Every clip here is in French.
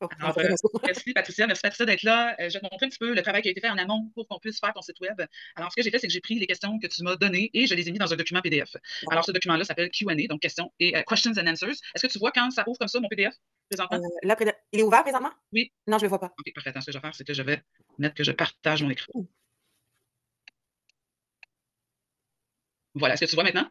Oh, Alors, merci Patricia d'être là. Je vais te montrer un petit peu le travail qui a été fait en amont pour qu'on puisse faire ton site web. Alors, ce que j'ai fait, c'est que j'ai pris les questions que tu m'as données et je les ai mis dans un document PDF. Alors, d'accord. ce document-là s'appelle Q&A, donc questions et questions and answers. Est-ce que tu vois quand ça ouvre comme ça, mon PDF, présentement? Là, il est ouvert présentement? Oui. Non, je le vois pas. OK, parfait. Attends, ce que je vais faire, c'est que je vais mettre que je partage mon écran. Mmh. Voilà. Est-ce que tu vois maintenant?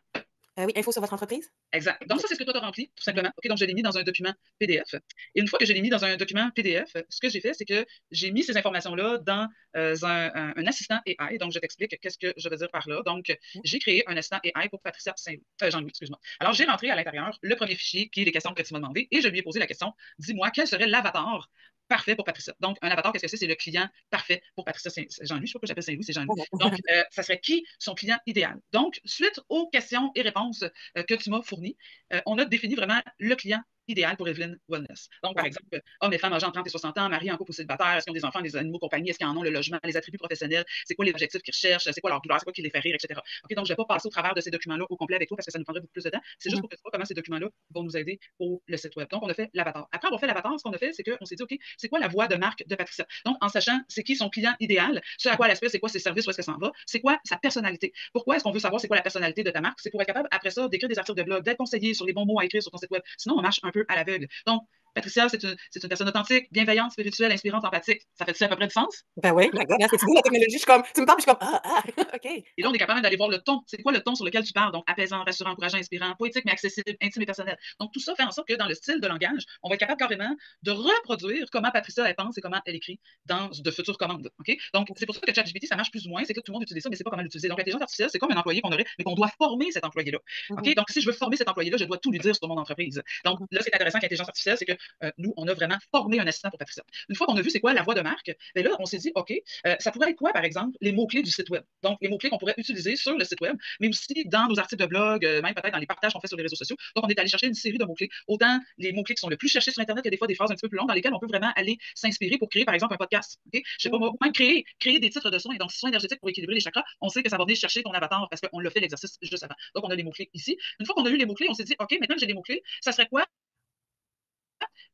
Oui, info sur votre entreprise? Exact. Donc, OK. ça, c'est ce que toi, tu as rempli, tout Mmh. simplement. OK, donc, je l'ai mis dans un document PDF. Et une fois que je l'ai mis dans un document PDF, ce que j'ai fait, c'est que j'ai mis ces informations-là dans un assistant AI. Donc, je t'explique qu'est-ce que je veux dire par là. Donc, Mmh. j'ai créé un assistant AI pour Patricia Saint-Louis. Jean-Louis, excuse-moi. Alors, j'ai rentré à l'intérieur le premier fichier qui est les questions que tu m'as demandé et je lui ai posé la question, dis-moi, quel serait l'avatar parfait pour Patricia? Donc, un avatar, qu'est-ce que c'est? C'est le client parfait pour Patricia Jean-Louis. Je sais pas pourquoi j'appelle Saint-Louis, c'est Jean-Louis. Donc, ça serait qui son client idéal? Donc, suite aux questions et réponses que tu m'as fournies, on a défini vraiment le client idéal pour Evelyn Wellness. Donc, par D'accord. exemple, hommes et femmes âgés entre 30 et 60 ans, mariés en couple ou célibataire, est-ce qu'ils ont des enfants, des animaux, compagnie, est-ce qu'ils en ont le logement, les attributs professionnels, c'est quoi les objectifs qu'ils recherchent, c'est quoi leur douleur, c'est quoi qui les fait rire, etc. OK, donc je ne vais pas passer au travers de ces documents-là au complet avec toi parce que ça nous prendrait beaucoup plus de temps. C'est juste Mmh. pour que tu vois comment ces documents-là vont nous aider pour le site web. Donc, on a fait l'avatar. Après avoir fait l'avatar, ce qu'on a fait, c'est qu'on s'est dit, OK, c'est quoi la voie de marque de Patricia? Donc, en sachant c'est qui son client idéal, ce à quoi elle aspire, c'est quoi ses services, où est-ce que ça en va, c'est quoi sa personnalité. Pourquoi est-ce qu'on veut savoir c'est quoi la personnalité de ta marque? C'est pour être capable, après ça, d'écrire des articles de blog, d'être conseillé sur les bons mots à écrire sur ton site web. Sinon, on marche un peu à l'aveugle. Donc, Patricia, c'est une personne authentique, bienveillante, spirituelle, inspirante, empathique. Ça fait-tu à peu près du sens? Ben oui, my God, hein, c'est-tu beau la technologie? Je suis comme tu me parles, puis je suis comme: «Ah, ah, OK». Et là, on est capable d'aller voir le ton. C'est quoi le ton sur lequel tu parles? Donc, apaisant, rassurant, encourageant, inspirant, poétique, mais accessible, intime et personnel. Donc, tout ça fait en sorte que dans le style de langage, on va être capable carrément de reproduire comment Patricia elle pense et comment elle écrit dans de futures commandes. OK? Donc, c'est pour ça que ChatGPT, ça marche plus ou moins. C'est que tout le monde utilise ça, mais c'est pas comment l'utiliser. Donc, l'intelligence artificielle, c'est comme un employé qu'on aurait, mais qu'on doit former cet employé-là. Mmh. OK? Donc, si je veux former cet employé-là, je dois tout lui dire sur mon entreprise. Donc, Mmh. là, ce qui est intéressant avec l'intelligence artificielle, c'est que nous, on a vraiment formé un assistant pour Patricia. Une fois qu'on a vu c'est quoi la voie de marque, ben là, on s'est dit, OK, ça pourrait être quoi, par exemple, les mots-clés du site web? Donc, les mots-clés qu'on pourrait utiliser sur le site web, mais aussi dans nos articles de blog, même peut-être dans les partages qu'on fait sur les réseaux sociaux. Donc, on est allé chercher une série de mots-clés, autant les mots-clés qui sont le plus cherchés sur Internet, il y a des fois des phrases un petit peu plus longues dans lesquelles on peut vraiment aller s'inspirer pour créer, par exemple, un podcast. OK? Je sais pas moi, Mmh. ou même créer des titres de soins. Et donc, soins énergétiques pour équilibrer les chakras, on sait que ça va venir chercher ton avatar parce qu'on l'a fait l'exercice juste avant. Donc, on a les mots-clés ici. Une fois qu'on a eu les mots-clés, on s'est dit, OK, maintenant que j'ai les mots-clés, ça serait quoi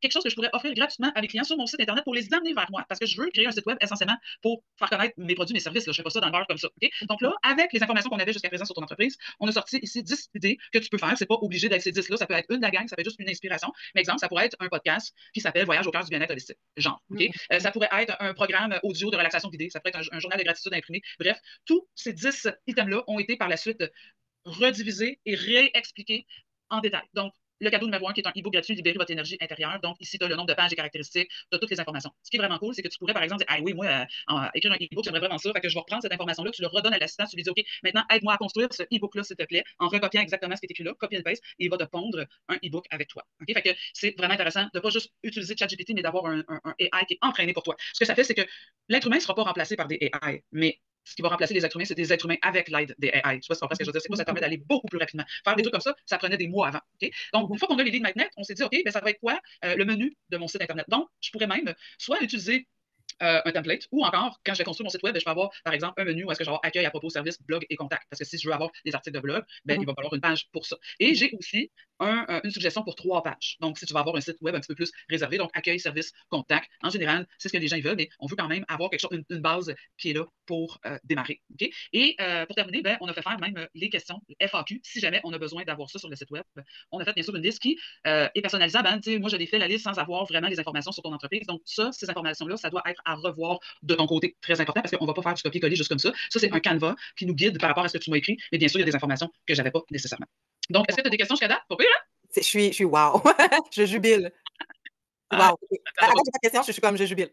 quelque chose que je pourrais offrir gratuitement à mes clients sur mon site Internet pour les amener vers moi. Parce que je veux créer un site web essentiellement pour faire connaître mes produits, mes services. Là. Je ne fais pas ça dans le beurre comme ça. OK? Donc là, avec les informations qu'on avait jusqu'à présent sur ton entreprise, on a sorti ici 10 idées que tu peux faire. Ce n'est pas obligé d'être ces 10-là. Ça peut être une de la gang, ça peut être juste une inspiration. Mais exemple, ça pourrait être un podcast qui s'appelle Voyage au cœur du bien-être holistique. Genre. OK? Mmh. Ça pourrait être un programme audio de relaxation guidée. Ça pourrait être un journal de gratitude imprimé. Bref, tous ces 10 items-là ont été par la suite rediviser et réexpliquer en détail. Donc, le cadeau numéro 1 qui est un e-book gratuit, Libérer votre énergie intérieure. Donc, ici, tu as le nombre de pages et caractéristiques, tu as toutes les informations. Ce qui est vraiment cool, c'est que tu pourrais, par exemple, dire, ah oui, moi, écrire un e-book, j'aimerais vraiment ça. Fait que je vais reprendre cette information-là, tu le redonnes à l'assistant, tu lui dis, OK, maintenant, aide-moi à construire ce e-book-là, s'il te plaît, en recopiant exactement ce qui est écrit là, copie and paste, et il va te pondre un e-book avec toi. OK? Fait que c'est vraiment intéressant de ne pas juste utiliser ChatGPT, mais d'avoir un AI qui est entraîné pour toi. Ce que ça fait, c'est que l'être humain ne sera pas remplacé par des AI, mais ce qui va remplacer les êtres humains, c'est des êtres humains avec l'aide des AI. Tu vois ce que je veux dire? C'est quoi? Ça permet d'aller beaucoup plus rapidement. Faire des trucs comme ça prenait des mois avant. Okay? Donc, une fois qu'on a les leads magnet, on s'est dit, OK, ben, ça va être quoi le menu de mon site Internet? Donc, je pourrais même soit utiliser un template, ou encore, quand je vais construire mon site web, je vais avoir, par exemple, un menu où est-ce que je vais avoir accueil à propos, service, blog et contact. Parce que si je veux avoir des articles de blog, ben, il va falloir une page pour ça. Et j'ai aussi une suggestion pour 3 pages. Donc, si tu vas avoir un site web un petit peu plus réservé, donc accueil, service, contact, en général, c'est ce que les gens veulent, mais on veut quand même avoir quelque chose, une base qui est là pour démarrer. Okay? Et pour terminer, ben, on a fait faire même les questions FAQ, si jamais on a besoin d'avoir ça sur le site web. On a fait bien sûr une liste qui est personnalisable. Hein? Moi, je l'ai fait la liste sans avoir vraiment les informations sur ton entreprise. Donc, ça, ces informations-là, ça doit être à revoir de ton côté. Très important parce qu'on ne va pas faire du copier-coller juste comme ça. Ça, c'est un canevas qui nous guide par rapport à ce que tu m'as écrit. Mais bien sûr, il y a des informations que je n'avais pas nécessairement. Donc, est-ce que tu as des questions jusqu'à date? Pas pire, hein? Je suis wow! Je jubile. Ah, Wow! OK. t'as À pas date, j'ai pas de questions, je suis comme je jubile.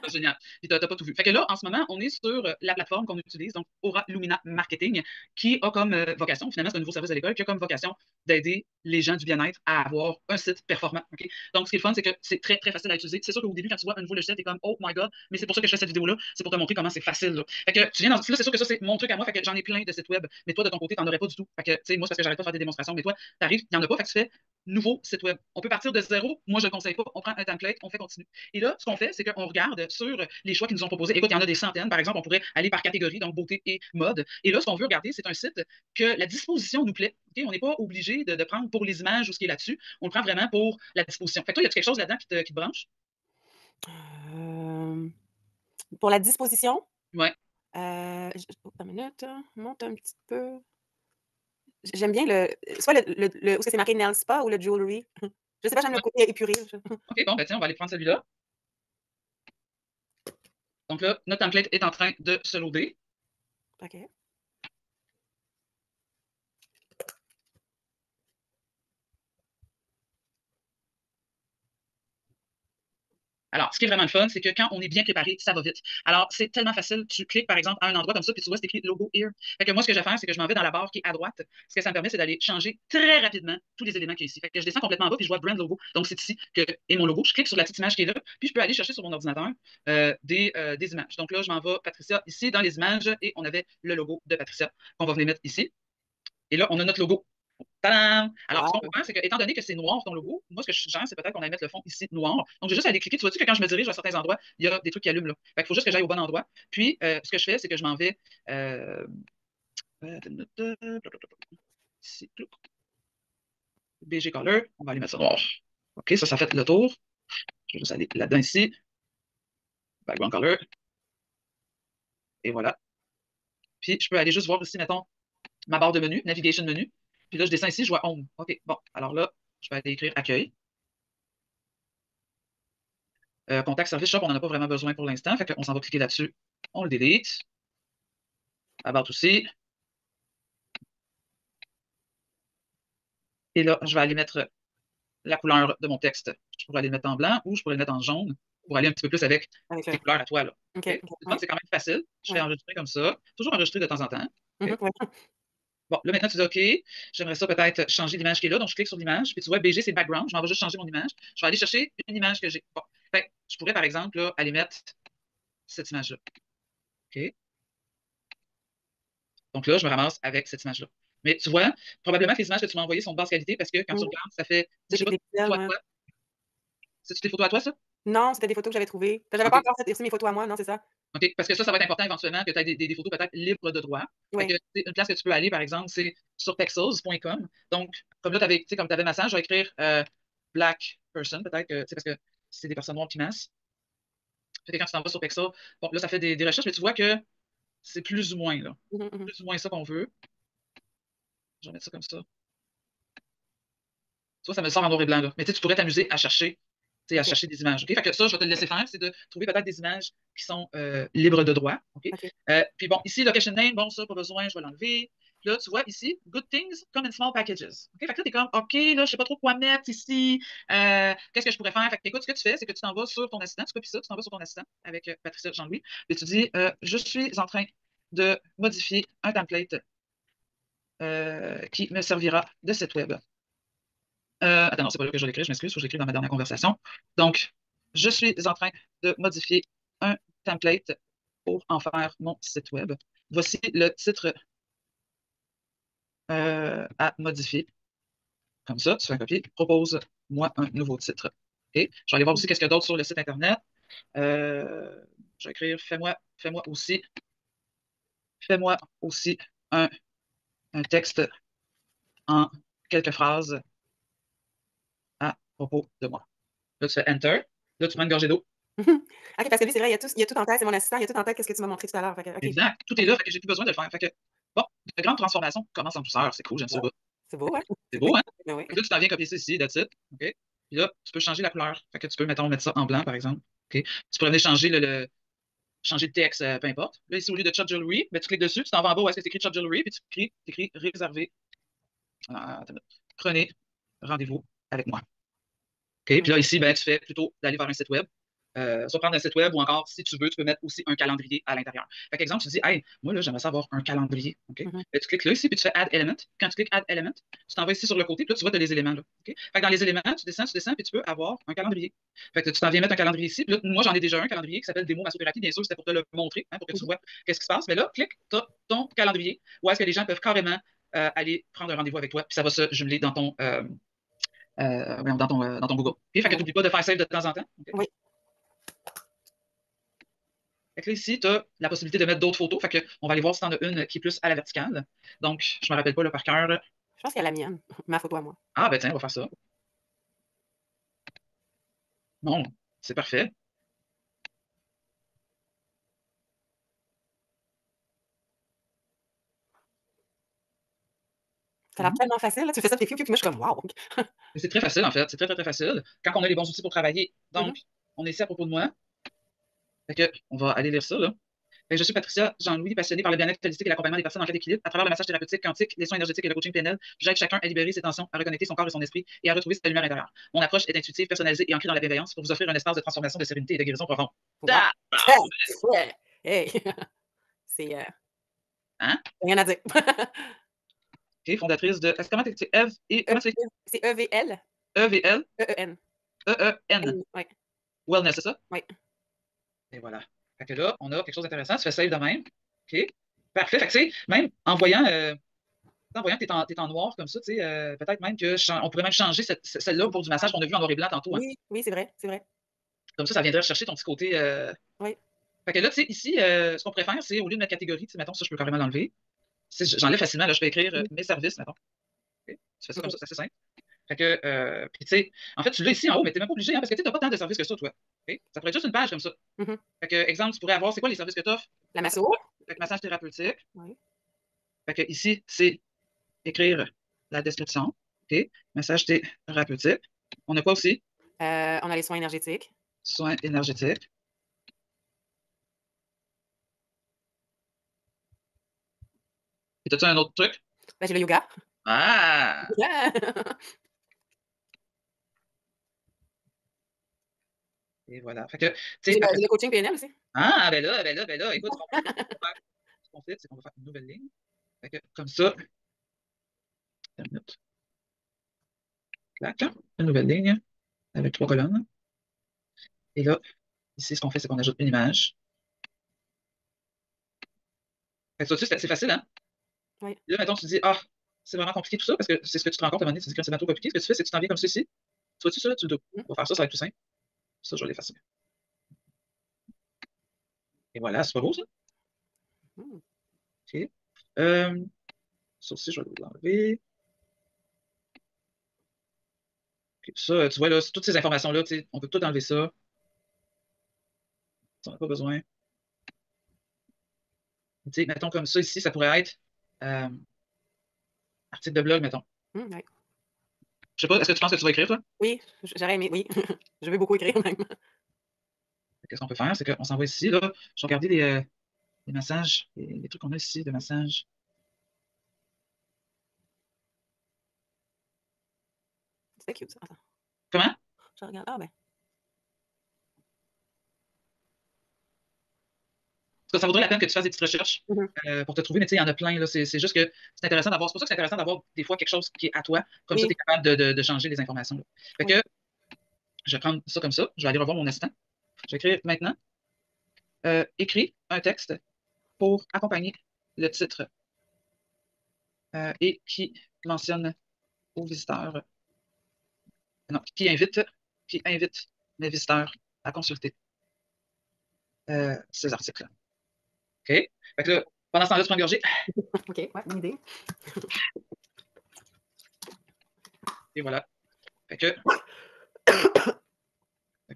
génial. Puis t'as pas tout vu. Fait que là, en ce moment, on est sur la plateforme qu'on utilise, donc Aura Lumina Marketing, qui a comme vocation, finalement, c'est un nouveau service de l'école, qui a comme vocation d'aider les gens du bien-être à avoir un site performant. OK? Donc, ce qui est le fun, c'est que c'est très, très facile à utiliser. C'est sûr qu'au début, quand tu vois un nouveau logiciel, t'es comme, oh my God, mais c'est pour ça que je fais cette vidéo-là, c'est pour te montrer comment c'est facile. Là. Fait que tu viens dans là, c'est sûr que ça, c'est mon truc à moi. Fait que j'en ai plein de sites web, mais toi, de ton côté, t'en aurais pas du tout. Fait que, tu sais, moi, c'est parce que j'arrête pas de faire des démonstrations, mais toi, t'arrives, il n'y en a pas, fait que tu fais nouveau site web. On peut partir de zéro. Moi, je ne le conseille pas. On prend un template, on fait continue. Et là, ce qu'on fait, c'est qu'on regarde sur les choix qu'ils nous ont proposés. Écoute, il y en a des centaines. Par exemple, on pourrait aller par catégorie, donc beauté et mode. Et là, ce qu'on veut regarder, c'est un site que la disposition nous plaît. Okay? On n'est pas obligé de prendre pour les images ou ce qui est là-dessus. On le prend vraiment pour la disposition. Fait que toi, y a quelque chose là-dedans qui te branche? Pour la disposition, Ouais. une minute, monte un petit peu. J'aime bien le soit le où c'est marqué nail spa ou le jewelry. Je sais pas, j'aime le Ouais. côté épuré. OK, bon, ben tiens, on va aller prendre celui-là. Donc là, notre template est en train de se loader. OK. Alors, ce qui est vraiment le fun, c'est que quand on est bien préparé, ça va vite. Alors, c'est tellement facile. Tu cliques, par exemple, à un endroit comme ça, puis tu vois, c'est écrit logo here. Fait que moi, ce que je vais faire, c'est que je m'en vais dans la barre qui est à droite. Ce que ça me permet, c'est d'aller changer très rapidement tous les éléments qui sont ici. Fait que je descends complètement en bas, puis je vois brand logo. Donc, c'est ici que est mon logo. Je clique sur la petite image qui est là, puis je peux aller chercher sur mon ordinateur des images. Donc là, je m'en vais, Patricia, ici, dans les images, et on avait le logo de Patricia qu'on va venir mettre ici. Et là, on a notre logo. Tadam! Alors, ce qu'on peut Wow! faire, c'est que, étant donné que c'est noir ton logo, moi, ce que je suggère, c'est peut-être qu'on aille mettre le fond ici noir. Donc, j'ai juste à aller cliquer. Tu vois-tu que quand je me dirige à certains endroits, il y a des trucs qui allument là. Fait qu'il faut juste que j'aille au bon endroit. Puis, ce que je fais, c'est que je m'en vais euh, ici, BG Color. On va aller mettre ça noir. OK, ça fait le tour. Je vais juste aller là-dedans ici. Background Color. Et voilà. Puis, je peux aller juste voir ici, mettons, ma barre de menu, Navigation menu. Puis là, je descends ici, je vois Home. OK, bon. Alors là, je vais aller écrire Accueil. Contact Service Shop, on n'en a pas vraiment besoin pour l'instant. Fait qu'on s'en va cliquer là-dessus. On le delete. About aussi. Et là, je vais aller mettre la couleur de mon texte. Je pourrais aller le mettre en blanc ou je pourrais le mettre en jaune pour aller un petit peu plus avec Avec tes le couleurs à toi, là. OK, OK? OK, Le fun, ouais, c'est quand même facile. Je fais ouais. enregistrer comme ça. Toujours enregistrer de temps en temps. Mmh OK? mh, ouais. Bon, là, maintenant, tu dis OK, j'aimerais ça peut-être changer l'image qui est là. Donc, je clique sur l'image. Puis tu vois, BG, c'est le background. Je m'en vais juste changer mon image. Je vais aller chercher une image que j'ai. Bon. Fait que je pourrais, par exemple, là, aller mettre cette image-là. OK? Donc là, je me ramasse avec cette image-là. Mais tu vois, probablement que les images que tu m'as envoyées sont de basse qualité parce que quand tu Mmh. regardes, ça fait, je sais Des pas, des pixels, toi, ouais. toi, c'est tes photos à toi, ça? Non, c'était des photos que j'avais trouvées. J'avais pas OK. encore fait aussi mes photos à moi, non, c'est ça? OK. Parce que ça va être important éventuellement que tu aies des photos peut-être libres de droit. Fait que, Oui. tu sais, une place que tu peux aller, par exemple, c'est sur pexels.com. Donc, comme là, tu sais, comme tu avais massage, je vais écrire black person, peut-être que, tu sais, parce que c'est des personnes noires qui massent. Fait que quand tu t'en vas sur Pexel, bon, là, ça fait des recherches, mais tu vois que c'est plus ou moins, là. Mmh mh, mmh. Plus ou moins ça qu'on veut. Je vais mettre ça comme ça. Tu vois, ça me le sort en noir et blanc, là. Mais tu sais, tu pourrais t'amuser à chercher, tu sais, à OK, chercher des images. OK? Fait que ça, je vais te le laisser faire, c'est de trouver peut-être des images qui sont libres de droit. OK? OK. Puis bon, ici, location name, bon, ça, pas besoin, je vais l'enlever. Puis là, tu vois ici, good things come in small packages. OK? Fait que là, t'es comme, OK, là, je sais pas trop quoi mettre ici. Qu'est-ce que je pourrais faire? Fait que écoute, ce que tu fais, c'est que tu t'en vas sur ton assistant, tu copies ça, tu t'en vas sur ton assistant avec Patricia Jean-Louis, et tu dis, je suis en train de modifier un template qui me servira de site web. Attends, non, c'est pas là que je l'écris, je m'excuse, faut que je l'écris dans ma dernière conversation. Donc, je suis en train de modifier un template pour en faire mon site web. Voici le titre à modifier. Comme ça, tu fais un copier. Propose-moi un nouveau titre. OK? Je vais aller voir aussi qu'est-ce qu'il y a d'autre sur le site Internet. Euh, je vais écrire fais-moi aussi un, un texte en quelques phrases à propos de moi. Là, tu fais Enter. Là, tu prends une gorgée d'eau. OK, parce que lui, c'est vrai, il y a tout en tête, c'est mon assistant, il y a tout en tête qu'est-ce que tu m'as montré tout à l'heure. Fait que OK, Exact. Tout est OK. là, fait que j'ai plus besoin de le faire. Fait que, bon, de grandes transformations commencent en douceur. C'est cool, j'aime ça. Wow, c'est beau, hein? C'est beau, hein? Ben oui. Fait que là, tu t'en viens copier ça ici, that's it. OK? Puis là, tu peux changer la couleur. Fait que tu peux, mettons, mettre ça en blanc, par exemple. OK? Tu pourrais venir changer changer le texte, peu importe. Là, ici, au lieu de Chat Jewelry, ben, tu cliques dessus, tu t'en vas en bas où est-ce que c'est écrit Chat Jewelry, puis tu écris réservé. Attends une minute. Prenez rendez-vous avec moi. OK? Puis là, ici, ben, tu fais plutôt d'aller vers un site web. Soit prendre un site web ou encore, si tu veux, tu peux mettre aussi un calendrier à l'intérieur. Fait qu'exemple, tu dis, hey, moi, là, j'aimerais savoir un calendrier. OK? Mmh mh. Tu cliques là ici, puis tu fais Add Element. Quand tu cliques Add Element, tu t'en vas ici sur le côté, puis là, tu vois, tu as les éléments là. OK? Fait que dans les éléments, tu descends, puis tu peux avoir un calendrier. Fait que tu t'en viens mettre un calendrier ici, puis là, moi, j'en ai déjà un calendrier qui s'appelle Démo Massothérapie. Bien sûr, c'était pour te le montrer, hein, pour que tu Mmh. vois qu'est-ce qui se passe. Mais là, clique, tu as ton calendrier, où est-ce que les gens peuvent carrément aller prendre un rendez-vous avec toi, puis ça va se jumeler dans ton Google. OK? Fait que tu n'oublies pas de faire save de temps en temps. OK? Oui. Fait que là, ici, tu as la possibilité de mettre d'autres photos. Fait que, on va aller voir si tu en as une qui est plus à la verticale. Donc, je me rappelle pas là, par cœur. Je pense qu'il y a la mienne, ma photo à moi. Ah, ben tiens, on va faire ça. Bon, c'est parfait. Ça a l'air tellement facile, là. Tu fais ça, puis moi, je suis comme: «Wow!» C'est très facile, en fait. C'est très, très, très facile. Quand on a les bons outils pour travailler. Donc, on est ici à propos de moi. Fait que, on va aller lire ça, là. Fait que je suis Patricia Jean-Louis, passionnée par le bien-être holistique et l'accompagnement des personnes en cas d'équilibre. À travers le massage thérapeutique quantique, les soins énergétiques et le coaching PNL, j'aide chacun à libérer ses tensions, à reconnecter son corps et son esprit et à retrouver sa lumière intérieure. Mon approche est intuitive, personnalisée et ancrée dans la bienveillance pour vous offrir un espace de transformation, de sérénité et de guérison profonde. Wow! Ouais! Hey! C'est, Hein? rien à dire. OK, fondatrice de. Comment c'est Eve et. E Comment c'est c'est EVL? EVL? E-E-N. E-E-N. N, ouais. Wellness, c'est ça? Ouais. Et voilà. Fait que là, on a quelque chose d'intéressant. Tu fais save de même. OK. Parfait. Fait que, tu sais, même en voyant que t'es en noir comme ça, tu sais, peut-être même on pourrait même changer celle-là pour du massage qu'on a vu en noir et blanc tantôt. Hein. Oui, oui, c'est vrai, c'est vrai. Comme ça viendrait rechercher ton petit côté. Oui. Fait que là, tu sais, ici, ce qu'on pourrait faire, c'est au lieu de mettre catégorie, tu sais, mettons, ça, je peux carrément l'enlever. J'enlève facilement, là, je peux écrire mes services, mettons. OK. Tu fais ça comme ça, c'est assez simple. Fait que, puis tu sais, en fait, tu l'as ici en haut, mais t'es même pas obligé, hein, parce que tu n'as pas tant de services que ça, toi. OK? Ça pourrait être juste une page comme ça. Fait que, exemple, tu pourrais avoir, c'est quoi les services que tu offres? La masso. Fait que massage thérapeutique. Oui. Fait que ici, c'est écrire la description. OK? Massage thérapeutique. On a quoi aussi? On a les soins énergétiques. Soins énergétiques. Et as-tu un autre truc? Ben, j'ai le yoga. Ah! Et voilà. Fait que, tu sais, J'ai après le ça. coaching PNL aussi. Ah, ben là, écoute, ce qu'on fait, c'est qu'on va faire une nouvelle ligne. Fait que, comme ça, une minute. Clac, une nouvelle ligne avec 3 colonnes. Et là, ici, ce qu'on fait, c'est qu'on ajoute une image. Fait que ça, c'est facile, hein? Oui. Et là, mettons, tu te dis, ah, c'est vraiment compliqué tout ça, parce que c'est ce que tu te rends compte à un moment donné, tu te dis que c'est trop compliqué. Ce que tu fais, c'est que tu t'en viens comme ceci. Tu vois-tu ça, là, tu le doubles. On va faire ça, ça va être tout simple. Ça, je vais l'effacer. Et voilà, c'est pas beau, ça? OK. Ça aussi, je vais l'enlever. OK, ça, tu vois, là, toutes ces informations-là, tu sais, on peut tout enlever ça. Ça, on n'a pas besoin. Tu sais, mettons comme ça, ici, ça pourrait être article de blog, mettons. Ouais. Je sais pas, est-ce que tu penses que tu vas écrire, toi? Oui, j'aurais aimé, oui. Je veux beaucoup écrire même. Qu'est-ce qu'on peut faire? C'est qu'on s'envoie ici, là. Je vais regarder les massages, les trucs qu'on a ici de massage. C'était cute ça. Attends. Comment? Je regarde. Ah ben. Parce que ça vaudrait la peine que tu fasses des petites recherches pour te trouver, mais tu sais, il y en a plein, là. C'est juste que c'est intéressant d'avoir. C'est pour ça que c'est intéressant d'avoir des fois quelque chose qui est à toi. Comme ça, tu Oui. es capable de changer les informations. Là. Fait Oui. que je vais prendre ça comme ça. Je vais aller revoir mon assistant. Je vais écrire maintenant. Écris un texte pour accompagner le titre et qui mentionne aux visiteurs, non, qui invite mes visiteurs à consulter ces articles. OK? Fait que là, pendant ce temps-là, tu prends une gorgée. OK, ouais, bonne idée. Et voilà. Fait que,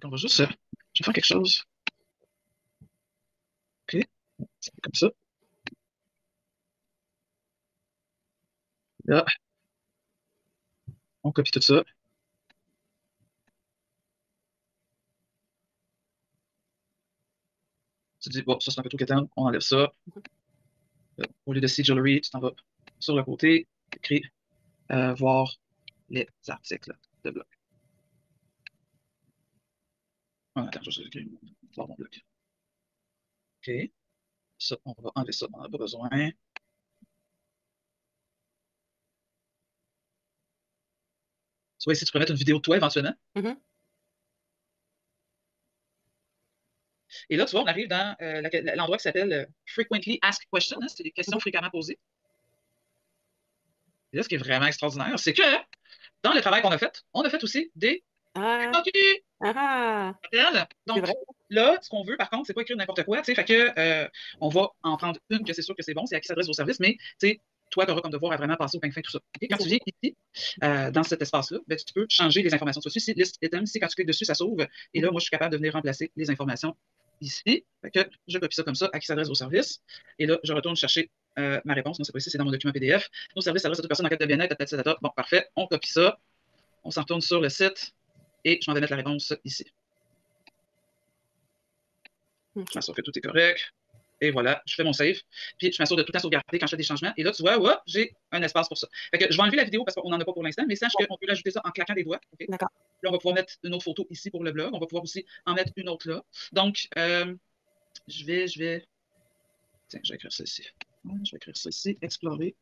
on va juste, je vais faire quelque chose. OK? C'est comme ça. Là, on copie tout ça. Tu te dis, bon, ça c'est un peu trop quétaine, on enlève ça. Au lieu de See Jewelry, tu t'en vas sur le côté, écris voir les articles de blog. Ah, attends, je vais écrire voir mon blog. OK. Ça, on va enlever ça, on n'en a pas besoin. Tu vois, ici, tu peux mettre une vidéo de toi éventuellement. Et là, tu vois, on arrive dans l'endroit qui s'appelle Frequently Asked Questions. Hein, c'est des questions fréquemment posées. Et là, ce qui est vraiment extraordinaire, c'est que dans le travail qu'on a fait, on a fait aussi des Ah. Ah. C'est Donc, vrai. là, ce qu'on veut, par contre, c'est pas écrire n'importe quoi. Fait que on va en prendre une que c'est sûr que c'est bon, c'est à qui s'adresse au service, mais toi, tu auras comme devoir à vraiment passer au peigne fin tout ça. Okay? Quand tu viens ici, dans cet espace-là, ben, tu peux changer les informations. Tu vois, ici, liste items, ici, quand tu cliques dessus, ça s'ouvre. Et là, moi, je suis capable de venir remplacer les informations ici. Fait que je copie ça comme ça, à qui s'adresse au service. Et là, je retourne chercher ma réponse. Moi, c'est pas ici, c'est dans mon document PDF. Nos services s'adressent à toute personne en quête de bien-être, etc. Bon, parfait. On copie ça. On s'en retourne sur le site et je m'en vais mettre la réponse ici. Je m'assure que tout est correct. Et voilà, je fais mon save. Puis je m'assure de tout le temps sauvegarder quand je fais des changements. Et là, tu vois, ouais, j'ai un espace pour ça. Fait que je vais enlever la vidéo parce qu'on n'en a pas pour l'instant, mais sache qu'on peut rajouter ça en claquant des doigts. Okay? D'accord. Là, on va pouvoir mettre une autre photo ici pour le blog. On va pouvoir aussi en mettre une autre là. Donc, je vais. Tiens, je vais écrire ça ici. Je vais écrire ça ici. Explorer.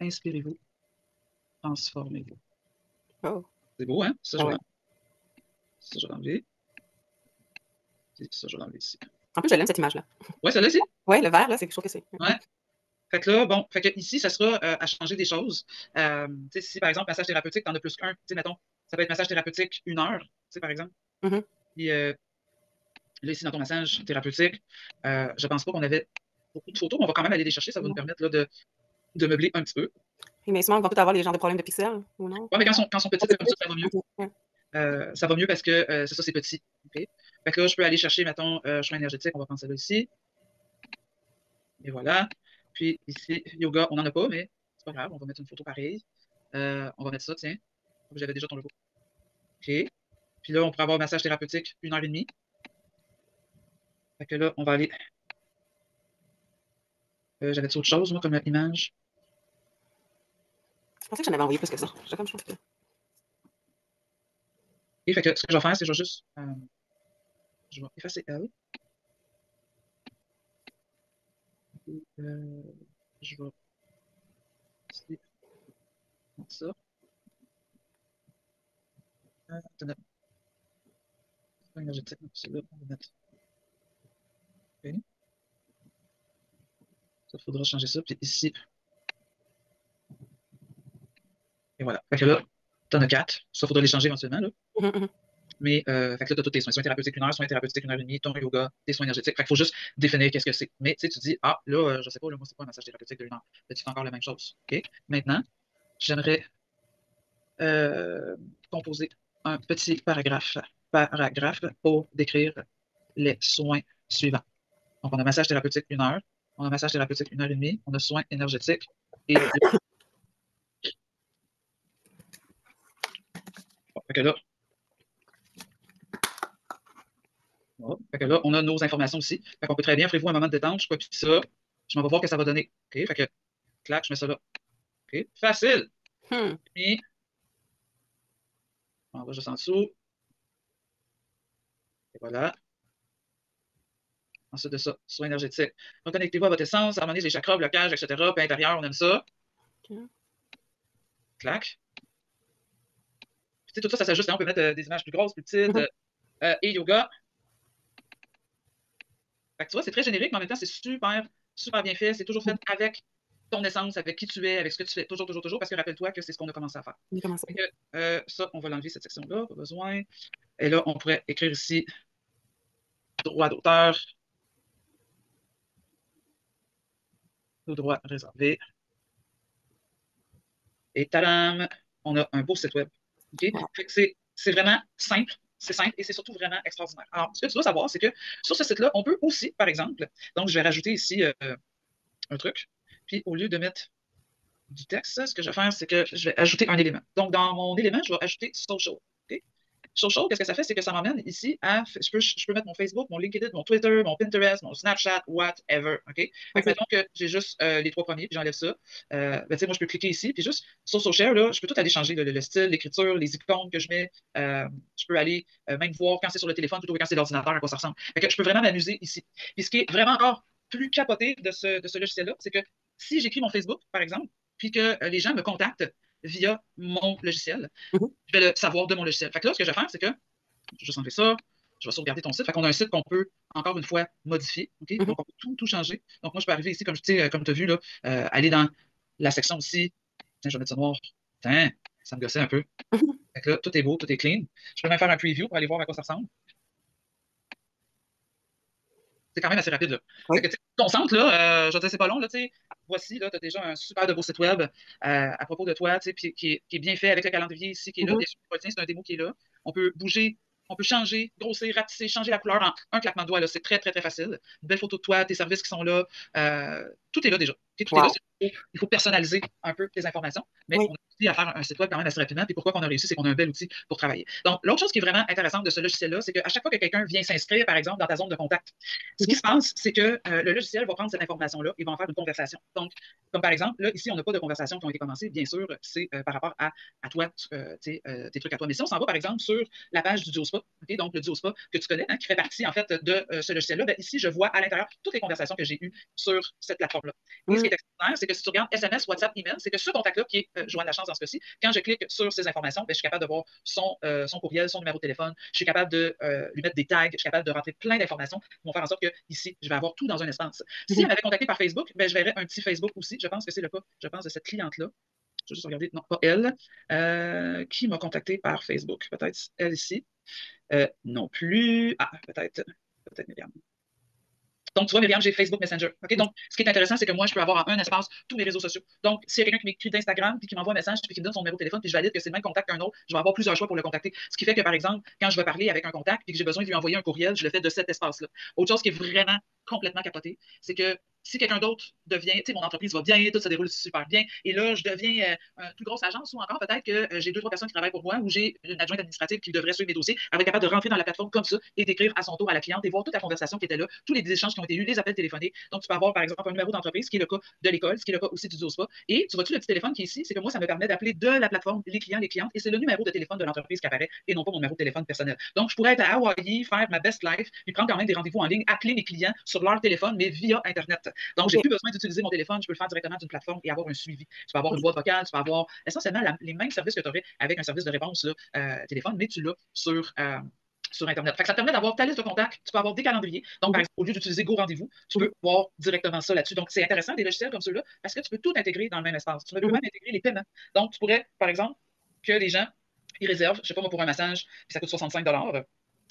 Inspirez-vous. Transformez-vous. Oh. C'est beau, hein? Ça, je Ah vais ouais. Ça, je vais l'enlever. Ça, je vais l'enlever ici. En plus, je l'aime cette image-là. Ouais, celle-là ici? Ouais, le vert, là, je trouve que c'est. Ouais. Fait que là, bon, fait que ici, ça sera à changer des choses. Si par exemple, massage thérapeutique, t'en as plus qu'un, mettons, ça peut être massage thérapeutique 1 heure, par exemple. Puis là, ici, dans ton massage thérapeutique, je pense pas qu'on avait beaucoup de photos, mais on va quand même aller les chercher. Ça va nous permettre là, de meubler un petit peu. Mais souvent, on va peut-être avoir les genres de problèmes de pixels, ou non? Ouais, mais quand ils sont petites comme ça va mieux. Okay. Ça va mieux parce que c'est ça, c'est petit. Okay? Fait que là, je peux aller chercher, mettons, chemin énergétique, on va prendre celle-là ici. Et voilà. Puis ici, yoga, on n'en a pas, mais c'est pas grave, on va mettre une photo pareille. On va mettre ça, tiens. J'avais déjà ton logo. OK. Puis là, on pourrait avoir un massage thérapeutique 1 heure et demie. Fait que là, on va aller. J'avais autre chose, moi, comme image. Je pensais que j'en avais envoyé plus que ça. J'ai comme je trouve que. OK, fait que ce que je vais faire, c'est que je vais juste. Je vais effacer elle. Et, je vais ici, mettre ça. Attends. Pas énergétique, celui-là, on va mettre. OK. Ça, il faudra changer ça. Puis ici. Et voilà. Fait que là, t'en as 4. Ça, il faudra les changer éventuellement. Là. Mais fait que là, tu as tous tes soins thérapeutiques 1 heure, soins thérapeutiques 1 heure et demie, ton yoga, tes soins énergétiques. Fait qu'il faut juste définir qu'est-ce que c'est. Mais tu sais, tu dis, ah, là, je sais pas, là, moi, c'est pas un massage thérapeutique de 1 heure. Là, tu fais encore la même chose. OK? Maintenant, j'aimerais composer un petit paragraphe pour décrire les soins suivants. Donc, on a massage thérapeutique 1 heure, on a massage thérapeutique 1 heure et demie, on a soins énergétiques et. Bon, fait que là, fait que là, on a nos informations aussi. Fait qu'on peut très bien, ferez-vous un moment de détente, je copie ça, je m'en vais voir ce que ça va donner. OK? Fait que, clac, je mets ça là. OK? Facile. Puis, on va juste en dessous. Et voilà. Ensuite de ça, soins énergétiques. Reconnectez-vous à votre essence, harmonisez les chakras, blocages, etc. Puis intérieur, on aime ça. Clac. Puis, tout ça, ça s'ajuste. On peut mettre des images plus grosses, plus petites. Et yoga. Fait que tu vois, c'est très générique, mais en même temps, c'est super, super bien fait. C'est toujours fait avec ton essence, avec qui tu es, avec ce que tu fais. Toujours, toujours, toujours, parce que rappelle-toi que c'est ce qu'on a commencé à faire. Ça, on va l'enlever, cette section-là, pas besoin. Et là, on pourrait écrire ici droit d'auteur. Le droit réservé. Et tadam! On a un beau site web. Okay? Fait que c'est vraiment simple. C'est simple et c'est surtout vraiment extraordinaire. Alors, ce que tu dois savoir, c'est que sur ce site-là, on peut aussi, par exemple, donc je vais rajouter ici un truc. Puis au lieu de mettre du texte, ce que je vais faire, c'est que je vais ajouter un élément. Donc, dans mon élément, je vais ajouter social. Okay? Social, qu'est-ce que ça fait? C'est que ça m'emmène ici à. Je peux mettre mon Facebook, mon LinkedIn, mon Twitter, mon Pinterest, mon Snapchat, whatever. OK? Fait que mettons que j'ai juste les 3 premiers, puis j'enlève ça. Ben, moi, je peux cliquer ici, puis juste sur Social, là, je peux tout aller changer le style, l'écriture, les icônes que je mets. Je peux aller même voir quand c'est sur le téléphone plutôt que quand c'est l'ordinateur, à quoi ça ressemble. Fait que je peux vraiment m'amuser ici. Puis ce qui est vraiment encore plus capoté de ce logiciel-là, c'est que si j'écris mon Facebook, par exemple, puis que les gens me contactent via mon logiciel, je vais le savoir de mon logiciel. Fait que là, ce que je vais faire, c'est que je vais juste enlever ça, je vais sauvegarder ton site. Fait qu'on a un site qu'on peut, encore une fois, modifier. Okay? Donc, on peut tout changer. Donc, moi, je peux arriver ici, comme tu as vu, là, aller dans la section aussi. Tiens, je vais mettre ça noir. Tiens, ça me gossait un peu. Fait que là, tout est beau, tout est clean. Je peux même faire un preview pour aller voir à quoi ça ressemble. C'est quand même assez rapide, là. Oui. Fait que, concentre, là, je veux dire, c'est pas long, là, tu sais. Voici, là, tu as déjà un super de beau site web à propos de toi, tu sais, puis qui est bien fait avec le calendrier ici qui est là. Bien sûr, c'est un démo qui est là. On peut bouger On peut changer, grossir, rapetisser, changer la couleur en un claquement de doigts. C'est très, très, très facile. Une belle photo de toi, tes services qui sont là. Tout est là déjà. Okay, tout est là. Wow. Il faut personnaliser un peu les informations, mais Oui. on a réussi à faire un site web quand même assez rapidement. Puis pourquoi on a réussi, c'est qu'on a un bel outil pour travailler. Donc, l'autre chose qui est vraiment intéressante de ce logiciel-là, c'est qu'à chaque fois que quelqu'un vient s'inscrire, par exemple, dans ta zone de contact, ce qui se passe, c'est que le logiciel va prendre cette information-là et va en faire une conversation. Donc, comme par exemple, là, ici, on n'a pas de conversations qui ont été commencées. Bien sûr, c'est par rapport à toi, tes trucs à toi. Mais si on s'en va, par exemple, sur la page du Duospa, okay, donc le Duospa que tu connais, hein, qui fait partie, en fait, de ce logiciel-là, ben, ici, je vois à l'intérieur toutes les conversations que j'ai eues sur cette plateforme-là. Et ce qui est extraordinaire, c'est que si tu regardes SMS, WhatsApp, email, c'est que ce contact-là, qui est Joanne Lachance dans ce cas-ci, quand je clique sur ces informations, ben, je suis capable de voir son courriel, son numéro de téléphone, je suis capable de lui mettre des tags, je suis capable de rentrer plein d'informations qui vont faire en sorte que ici, je vais avoir tout dans un espace. Si elle m'avait contacté par Facebook, ben, je verrais un petit Facebook aussi. Je pense que c'est le cas, je pense, de cette cliente-là. Je vais juste regarder, non, pas elle. Qui m'a contacté par Facebook? Peut-être elle ici. Non plus. Ah, peut-être Myriam. Donc, tu vois, Myriam, j'ai Facebook Messenger. OK? Donc, ce qui est intéressant, c'est que moi, je peux avoir en un espace tous mes réseaux sociaux. Donc, s'il y a quelqu'un qui m'écrit d'Instagram, puis qui m'envoie un message, puis qui me donne son numéro de téléphone, puis je valide que c'est le même contact qu'un autre, je vais avoir plusieurs choix pour le contacter. Ce qui fait que, par exemple, quand je vais parler avec un contact, puis que j'ai besoin de lui envoyer un courriel, je le fais de cet espace-là. Autre chose qui est vraiment complètement capotée, c'est que si quelqu'un d'autre devient, tu sais, mon entreprise va bien, tout se déroule super bien, et là, je deviens une plus grosse agence, ou encore peut-être que j'ai deux, trois personnes qui travaillent pour moi, ou j'ai une adjointe administrative qui devrait suivre mes dossiers, elle va être capable de rentrer dans la plateforme comme ça et d'écrire à son tour à la cliente et voir toute la conversation qui était là, tous les échanges qui ont été eus, les appels téléphoniques. Donc, tu peux avoir, par exemple, un numéro d'entreprise, qui est le cas de l'école, ce qui est le cas aussi du Duospa. Et tu vois-tu le petit téléphone qui est ici, c'est que moi, ça me permet d'appeler de la plateforme les clients, les clientes, et c'est le numéro de téléphone de l'entreprise qui apparaît et non pas mon numéro de téléphone personnel. Donc, je pourrais être à Hawaii, faire ma best life, puis prendre quand même des rendez-vous en ligne, appeler mes clients sur leur téléphone, mais via Internet. Donc, j'ai OK. plus besoin d'utiliser mon téléphone, je peux le faire directement d'une plateforme et avoir un suivi. Tu peux avoir une boîte vocale, tu peux avoir essentiellement les mêmes services que tu aurais avec un service de réponse là, téléphone, mais tu l'as sur Internet. Fait que ça te permet d'avoir ta liste de contacts, tu peux avoir des calendriers. Donc, par exemple, au lieu d'utiliser Go Rendez-vous, tu peux voir directement ça là-dessus. Donc, c'est intéressant des logiciels comme ceux-là parce que tu peux tout intégrer dans le même espace. Tu peux même intégrer les paiements. Donc, tu pourrais, par exemple, que les gens, ils réservent, je ne sais pas moi, pour un massage, puis ça coûte 65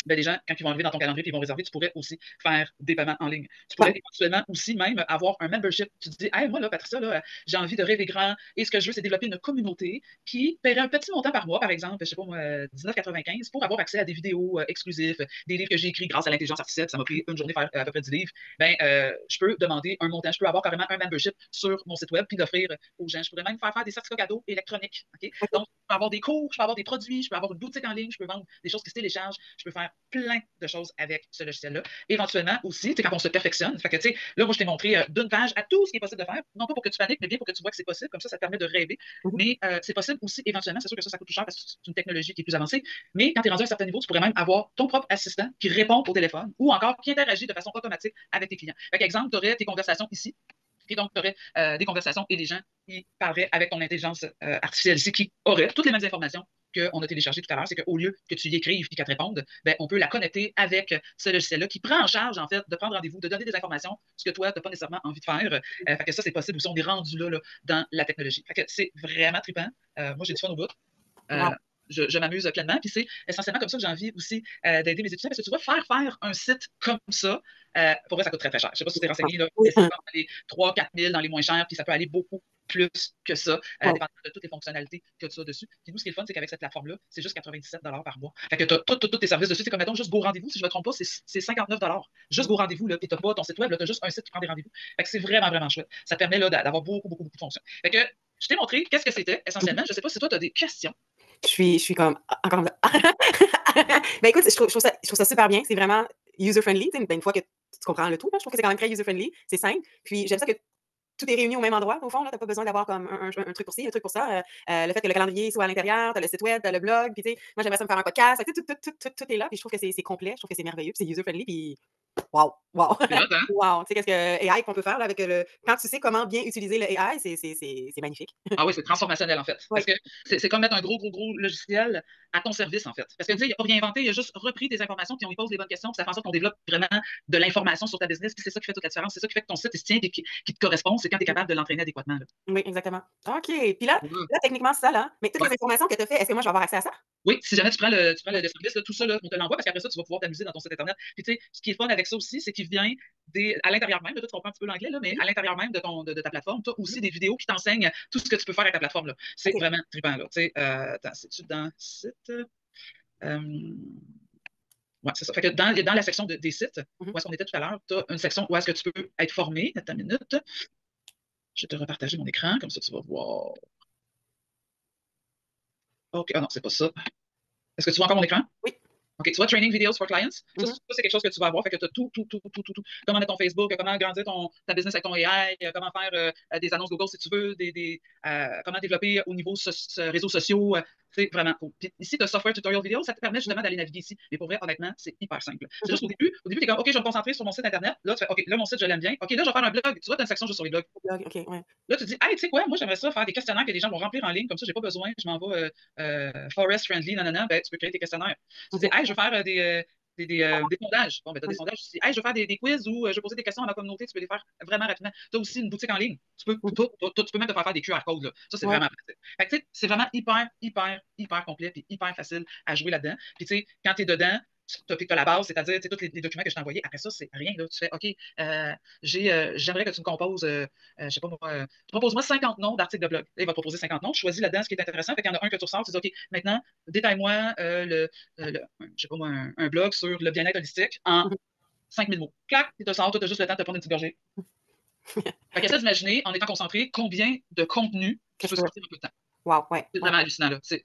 ben, les gens, quand ils vont enlever dans ton calendrier et ils vont réserver, tu pourrais aussi faire des paiements en ligne. Tu pourrais éventuellement aussi même avoir un membership. Tu te dis, hey, moi, là, Patricia, là, j'ai envie de rêver grand et ce que je veux, c'est développer une communauté qui paierait un petit montant par mois, par exemple, je sais pas moi, 19,95 pour avoir accès à des vidéos exclusives, des livres que j'ai écrits grâce à l'intelligence artificielle. Ça m'a pris une journée de faire à peu près 10 livres. Ben, je peux demander un montant. Je peux avoir carrément un membership sur mon site web puis l'offrir aux gens. Je pourrais même faire des certificats cadeaux électroniques. Okay? Donc, je peux avoir des cours, je peux avoir des produits, je peux avoir une boutique en ligne, je peux vendre des choses qui se téléchargent, je peux faire plein de choses avec ce logiciel-là. Éventuellement aussi, quand on se perfectionne, fait que, là, moi, je t'ai montré d'une page à tout ce qui est possible de faire, non pas pour que tu paniques, mais bien pour que tu vois que c'est possible, comme ça te permet de rêver. Mais c'est possible aussi, éventuellement, c'est sûr que ça coûte plus cher parce que c'est une technologie qui est plus avancée, mais quand tu es rendu à un certain niveau, tu pourrais même avoir ton propre assistant qui répond au téléphone ou encore qui interagit de façon automatique avec tes clients. Par exemple, tu aurais tes conversations ici, et donc, tu aurais des conversations et les gens qui parleraient avec ton intelligence artificielle ici, qui auraient toutes les mêmes informations qu'on a téléchargées tout à l'heure. C'est qu'au lieu que tu y écrives et qu'elle te réponde, ben, on peut la connecter avec ce logiciel-là qui prend en charge, en fait, de prendre rendez-vous, de donner des informations, ce que toi, tu n'as pas nécessairement envie de faire. Fait que ça, c'est possible aussi. On est rendu là, dans la technologie. Fait que c'est vraiment trippant. Moi, j'ai du fun au bout. Euh, Wow. je m'amuse pleinement. Puis c'est essentiellement comme ça que j'ai envie aussi d'aider mes étudiants parce que tu vois, faire un site comme ça, pour vrai, ça coûte très, très cher. Je ne sais pas si tu t'es renseigné, là, mais c'est dans les 3 000 4 000 dans les moins chers, puis ça peut aller beaucoup plus que ça, Wow. dépendant de toutes les fonctionnalités que tu as dessus. Puis nous, ce qui est le fun, c'est qu'avec cette plateforme-là, c'est juste 97 par mois. Fait que tu as tous tes services dessus. C'est comme, mettons, juste Go Rendez-vous, si je ne me trompe pas, c'est 59 juste Go Rendez-vous, là, puis tu n'as pas ton site web, tu as juste un site qui prend des rendez-vous. Fait que c'est vraiment, vraiment chouette. Ça te permet d'avoir beaucoup, beaucoup, beaucoup de fonctions. Fait que je t'ai montré qu'est-ce que c'était essentiellement. Je ne sais pas si toi, tu as des questions. Je suis comme encore comme ça. Ben écoute, je trouve ça super bien. C'est vraiment user-friendly. Tu sais, ben, une fois que tu comprends le tout, là, je trouve que c'est quand même très user-friendly. C'est simple. Puis j'aime ça que tout est réuni au même endroit, au fond. Tu n'as pas besoin d'avoir comme un truc pour ci, un truc pour ça. Le fait que le calendrier soit à l'intérieur, tu as le site web, tu as le blog. Puis tu sais, moi, j'aimerais ça me faire un podcast. Fait que tout est là. Puis je trouve que c'est complet. Je trouve que c'est merveilleux. Puis c'est user-friendly. Puis wow, wow. C'est hot, hein? Wow. Tu sais, qu'est-ce que AI qu'on peut faire là, avec le. Quand tu sais comment bien utiliser le AI, c'est magnifique. Ah oui, c'est transformationnel, en fait. Parce Oui. que c'est comme mettre un gros, gros, gros logiciel à ton service, en fait. Parce que, tu sais, il n'a pas rien inventé, il a juste repris tes informations, puis on lui pose les bonnes questions, puis ça fait en sorte qu'on développe vraiment de l'information sur ta business, puis c'est ça qui fait toute la différence. C'est ça qui fait que ton site il se tient et qui te correspond, c'est quand tu es capable de l'entraîner adéquatement. Là. Oui, exactement. OK. Puis là, Mhm. techniquement, c'est ça, là. Mais toutes Ouais. les informations que tu as fait, est-ce que moi, je vais avoir accès à ça? Oui, si jamais tu prends le service, là, tout ça, là, on te l'envoie parce qu'après ça, tu vas pouvoir t'amuser dans ton site Internet. Puis, tu sais, ce qui est fun avec ça aussi, c'est qu'il vient à l'intérieur même, là, toi, tu comprends un petit peu l'anglais, là, mais Mmh. à l'intérieur même de ta plateforme, tu as Mmh. aussi des vidéos qui t'enseignent tout ce que tu peux faire avec ta plateforme. Là. C'est OK. vraiment trippant. Là. Tu sais, attends, c'est-tu dans le site? Euh, Ouais, c'est ça. Fait que dans la section des sites, Mhm. où est-ce qu'on était tout à l'heure, tu as une section où est-ce que tu peux être formé. Attends une minute. Je vais te repartager mon écran, comme ça tu vas voir. OK. Ah non, c'est pas ça. Est-ce que tu vois encore mon écran? Oui. OK, tu vois Training Videos for Clients. Ça, Mhm. c'est quelque chose que tu vas avoir. Fait que tu as tout. Comment mettre ton Facebook, comment agrandir ta business avec ton AI, comment faire des annonces Google si tu veux, comment développer au niveau réseaux sociaux. C'est vraiment cool. Puis ici, tu as Software Tutorial Video. Ça te permet justement d'aller naviguer ici. Mais pour vrai, honnêtement, c'est hyper simple. C'est juste Mhm. au début, tu es comme, OK, je vais me concentrer sur mon site Internet. Là, tu fais, OK, là, mon site, je l'aime bien. OK, là, je vais faire un blog. Tu vois, tu as une section juste sur les blogs. Blog, OK, ouais. Là, tu te dis, hey, tu sais quoi, moi, j'aimerais ça faire des questionnaires que les gens vont remplir en ligne, comme ça, j'ai pas besoin, je m'en vais forest friendly, nanana, ben, tu peux créer tes questionnaires. Tu dis, OK. hey, je veux faire des sondages. Bon, ben, tu as des Ouais. sondages. Tu dis, hey, je veux faire des quiz ou je vais poser des questions à ma communauté, tu peux les faire vraiment rapidement. Tu as aussi une boutique en ligne. Mhm. Tu peux même te faire des QR codes, là. Ça, c'est Ouais. vraiment pratique. Fait que, tu sais, c'est vraiment hyper complet puis hyper facile à jouer là-dedans. Puis, tu sais, quand tu es dedans, tu as la base, c'est-à-dire, tu sais, tous les documents que je t'ai envoyés. Après ça, c'est rien, là. Tu fais, OK, j'aimerais que tu me composes, je sais pas moi, propose-moi 50 noms d'articles de blog. Là, il va te proposer 50 noms. Tu choisis là-dedans ce qui est intéressant. Fait qu'il y en a un que tu ressors. Tu dis, OK, maintenant, détaille-moi je sais pas moi, un blog sur le bien-être holistique en Mhm. 5000 mots. Clac, tu te sors, tu as juste le temps de te prendre une petite gorgée. Fait qu'essaie d'imaginer, en étant concentré, combien de contenu Que tu je peux peux. sortir en peu de temps. Wow, ouais, C'est ouais. vraiment hallucinant, là. C'est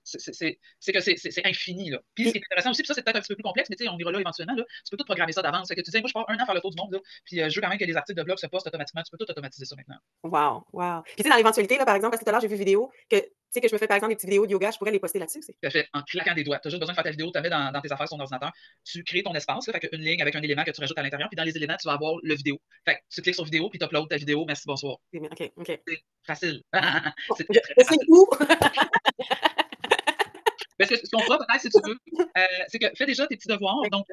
infini, là. Puis, ce qui Puis, est intéressant aussi, puis ça, c'est peut-être un petit peu plus complexe, mais tu sais, on ira là éventuellement, là. Tu peux tout programmer ça d'avance. Fait que tu dis, moi, je pars un an faire le tour du monde, là. Puis, je veux quand même que les articles de blog se postent automatiquement. Tu peux tout automatiser ça maintenant. wow, wow. Puis, tu sais, dans l'éventualité, là, par exemple, parce que tout à l'heure, j'ai vu une vidéo que, tu sais, que je me fais, par exemple, des petites vidéos de yoga, je pourrais les poster là-dessus aussi. Tout à fait, en claquant des doigts. Tu as juste besoin de faire ta vidéo, tu la mets dans tes affaires sur ton ordinateur. Tu crées ton espace, là, fait une ligne avec un élément que tu rajoutes à l'intérieur. Puis, dans les éléments, tu vas avoir le vidéo. Fait que tu cliques sur vidéo, puis tu uploads ta vidéo. Merci, bonsoir. C'est bien, OK, OK. C'est facile. Bon, C'est je très signe facile. où? Mais ce qu'on fera peut-être, si tu veux, c'est que fais déjà tes petits devoirs. Donc,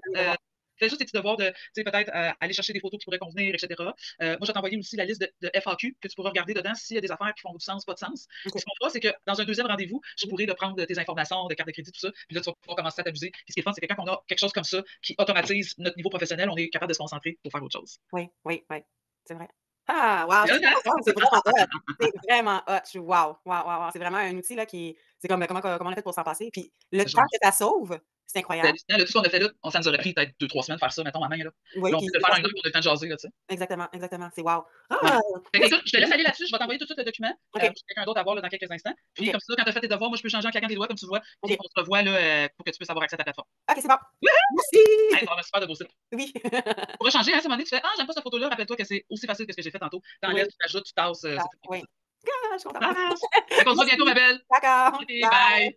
fais juste tes petits devoirs de, tu sais, peut-être aller chercher des photos qui pourraient convenir, etc. Moi, je vais t'envoyer aussi la liste de FAQ que tu pourras regarder dedans s'il y a des affaires qui font du sens, pas de sens. Puis OK. ce qu'on fera, c'est que dans un deuxième rendez-vous, je pourrais prendre tes informations, de carte de crédit, tout ça. Puis là, tu vas pouvoir commencer à t'amuser. Puis ce qui est fun, c'est que quand on a quelque chose comme ça qui automatise notre niveau professionnel, on est capable de se concentrer pour faire autre chose. Oui, oui, oui, c'est vrai. Ah, wow, C'est je suis hot, hein? trop contente, c'est vraiment hot. C'est vraiment hot. Je suis wow, wow, wow, wow. C'est vraiment un outil là qui c'est comme comment on a fait pour s'en passer. Puis le temps que ça sauve, c'est C'est incroyable. hallucinant. Là, tout ce qu'on a fait là, ça nous aurait pris peut-être 2, 3 semaines faire ça, mettons, à main. Là, Oui, là on puis peut le faire en une heure, puis on a le temps de jaser. Là, tu sais. exactement, exactement. C'est wow. Ouais. Ah! Fait que, Merci écoute, je te laisse aller là-dessus. Je vais t'envoyer tout de suite le document OK, pour quelqu'un d'autre à voir là, dans quelques instants. Puis, OK, comme ça, quand tu as fait tes devoirs, moi, je peux changer en claquant des doigts, comme tu vois. Puis, OK. on se revoit là, pour que tu puisses avoir accès à ta plateforme. OK, c'est bon. Hey, Merci! ça va me super de beau site. Oui. Pour échanger, hein, à un moment donné, tu fais, ah, j'aime pas cette photo-là. Rappelle-toi que c'est aussi facile que ce que j'ai fait tantôt. Oui, T'enlèves, tu ajoutes, tu tasses. ah, C'est tout oui. Ah, je suis contente. ça. Fait qu'on se voit bientôt, Merci. ma belle. D'accord. OK, Bye. bye.